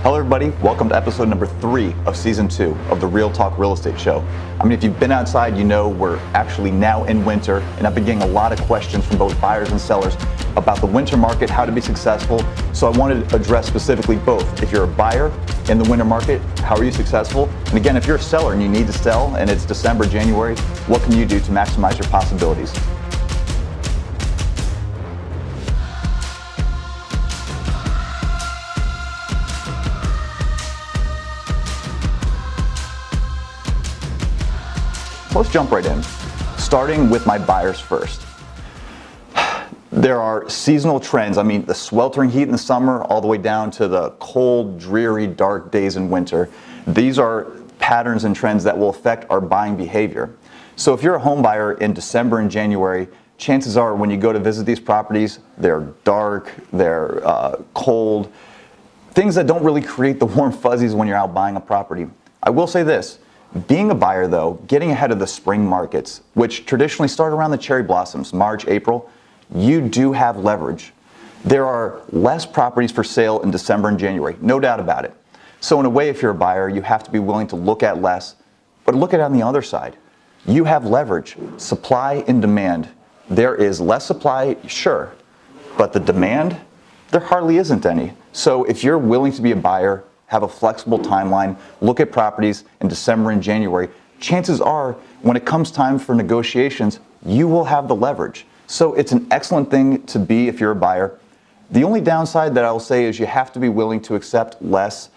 Hello everybody, welcome to episode number 3 of season 2 of the Real Talk Real Estate Show. I mean, if you've been outside, you know we're actually now in winter, and I've been getting a lot of questions from both buyers and sellers about the winter market, how to be successful. So I wanted to address specifically both. If you're a buyer in the winter market, how are you successful? And again, if you're a seller and you need to sell and it's December, January, what can you do to maximize your possibilities? Let's jump right in, starting with my buyers first. There are seasonal trends. I mean, the sweltering heat in the summer all the way down to the cold, dreary, dark days in winter. These are patterns and trends that will affect our buying behavior. So if you're a home buyer in December and January, chances are when you go to visit these properties, they're dark, they're cold, things that don't really create the warm fuzzies when you're out buying a property. I will say this. Being a buyer, though, getting ahead of the spring markets, which traditionally start around the cherry blossoms, March, April, you do have leverage. There are less properties for sale in December and January, no doubt about it. So in a way, if you're a buyer, you have to be willing to look at less, but look at it on the other side. You have leverage, supply and demand. There is less supply, sure, but the demand, there hardly isn't any. So if you're willing to be a buyer, have a flexible timeline, look at properties in December and January, chances are when it comes time for negotiations, you will have the leverage. So it's an excellent thing to be if you're a buyer. The only downside that I will say is you have to be willing to accept less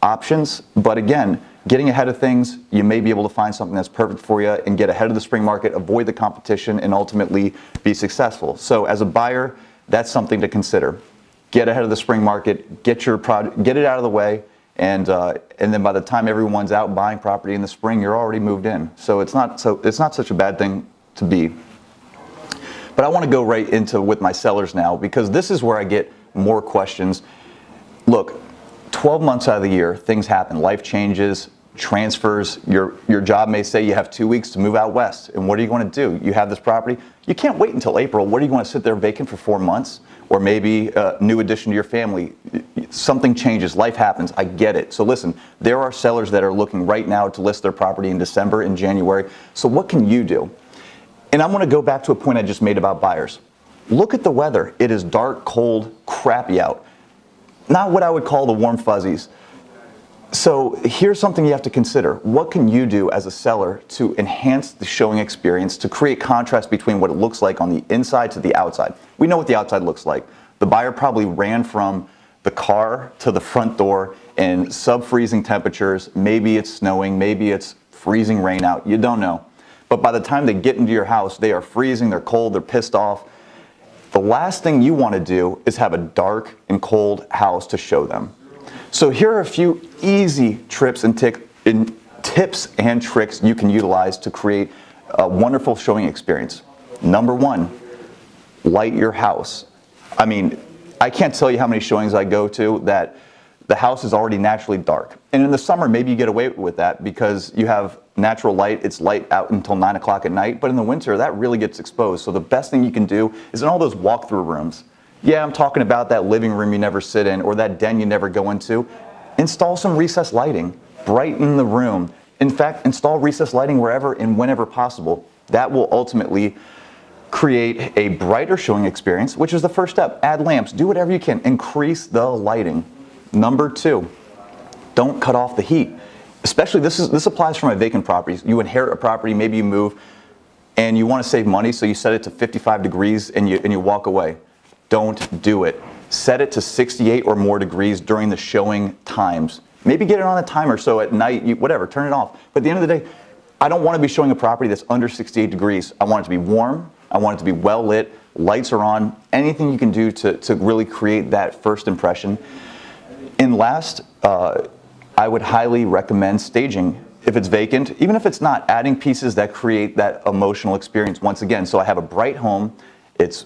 options. But again, getting ahead of things, you may be able to find something that's perfect for you and get ahead of the spring market, avoid the competition, and ultimately be successful. So as a buyer, that's something to consider. Get ahead of the spring market, get your product, get it out of the way, and then by the time everyone's out buying property in the spring, you're already moved in. So it's not such a bad thing to be. But I want to go right into with my sellers now because this is where I get more questions. Look, 12 months out of the year, things happen. Life changes, transfers. Your job may say you have 2 weeks to move out west. And what are you going to do? You have this property. You can't wait until April. What are you going to sit there vacant for 4 months? Or maybe a new addition to your family. Something changes, life happens, I get it. So listen, there are sellers that are looking right now to list their property in December and January. So what can you do? And I'm gonna go back to a point I just made about buyers. Look at the weather. It is dark, cold, crappy out. Not what I would call the warm fuzzies. So here's something you have to consider. What can you do as a seller to enhance the showing experience, to create contrast between what it looks like on the inside to the outside? We know what the outside looks like. The buyer probably ran from the car to the front door in sub-freezing temperatures. Maybe it's snowing, maybe it's freezing rain out. You don't know. But by the time they get into your house, they are freezing, they're cold, they're pissed off. The last thing you want to do is have a dark and cold house to show them. So here are a few easy tips and tricks you can utilize to create a wonderful showing experience. Number 1, light your house. I mean, I can't tell you how many showings I go to that the house is already naturally dark. And in the summer, maybe you get away with that because you have natural light. It's light out until 9 o'clock at night. But in the winter, that really gets exposed. So the best thing you can do is in all those walk-through rooms. Yeah, I'm talking about that living room you never sit in or that den you never go into. Install some recessed lighting. Brighten the room. In fact, install recessed lighting wherever and whenever possible. That will ultimately create a brighter showing experience, which is the first step. Add lamps. Do whatever you can. Increase the lighting. Number 2, don't cut off the heat. Especially, this applies for my vacant properties. You inherit a property, maybe you move, and you want to save money, so you set it to 55 degrees and you walk away. Don't do it. Set it to 68 or more degrees during the showing times. Maybe get it on a timer so at night, whatever, turn it off. But at the end of the day, I don't want to be showing a property that's under 68 degrees. I want it to be warm. I want it to be well lit. Lights are on. Anything you can do to really create that first impression. And last, I would highly recommend staging. If it's vacant, even if it's not, adding pieces that create that emotional experience once again. So I have a bright home. It's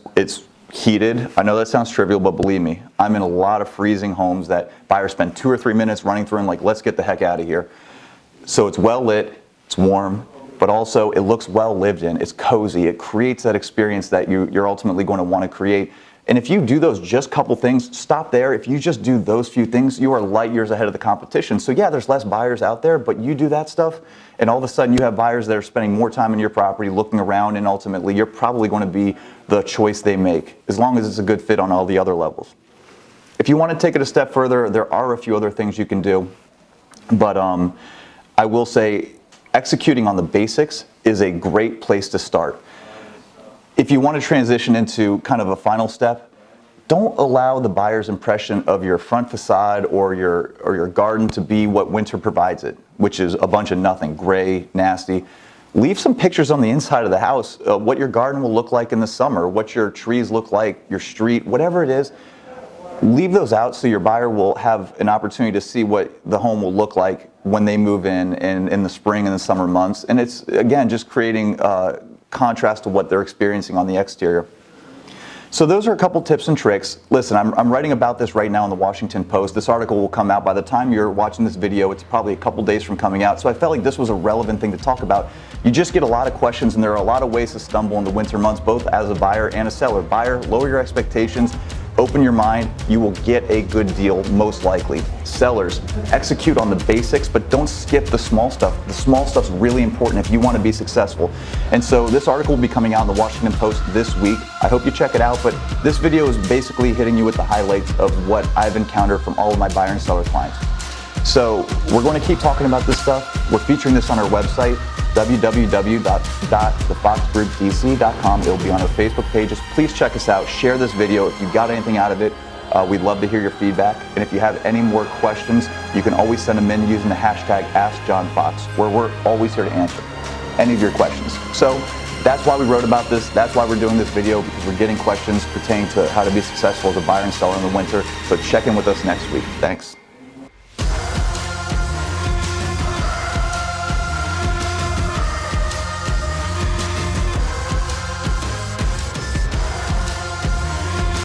heated. I know that sounds trivial, but believe me, I'm in a lot of freezing homes that buyers spend 2 or 3 minutes running through and like, let's get the heck out of here. So it's well lit, it's warm, but also it looks well lived in. It's cozy. It creates that experience that you're ultimately going to want to create. And if you do those just couple things, stop there. If you just do those few things, you are light years ahead of the competition. So yeah, there's less buyers out there, but you do that stuff, and all of a sudden you have buyers that are spending more time in your property, looking around, and ultimately you're probably going to be the choice they make, as long as it's a good fit on all the other levels. If you want to take it a step further, there are a few other things you can do, but I will say executing on the basics is a great place to start. If you want to transition into kind of a final step, don't allow the buyer's impression of your front facade or your garden to be what winter provides it, which is a bunch of nothing, gray, nasty. Leave some pictures on the inside of the house, what your garden will look like in the summer, what your trees look like, your street, whatever it is. Leave those out so your buyer will have an opportunity to see what the home will look like when they move in the spring and the summer months. And it's, again, just creating contrast to what they're experiencing on the exterior. So those are a couple tips and tricks. Listen, I'm writing about this right now in the Washington Post. This article will come out by the time you're watching this video. It's probably a couple days from coming out. So I felt like this was a relevant thing to talk about. You just get a lot of questions, and there are a lot of ways to stumble in the winter months, both as a buyer and a seller. Buyer, lower your expectations. Open your mind, you will get a good deal most likely. Sellers, execute on the basics, but don't skip the small stuff. The small stuff's really important if you want to be successful. And so this article will be coming out in the Washington Post this week. I hope you check it out, but this video is basically hitting you with the highlights of what I've encountered from all of my buyer and seller clients. So we're going to keep talking about this stuff. We're featuring this on our website, www.thefoxgroupdc.com. It'll be on our Facebook pages. Please check us out. Share this video if you got anything out of it. We'd love to hear your feedback. And if you have any more questions, you can always send them in using the hashtag AskJohnFox, where we're always here to answer any of your questions. So that's why we wrote about this. That's why we're doing this video, because we're getting questions pertaining to how to be successful as a buyer and seller in the winter. So check in with us next week. Thanks.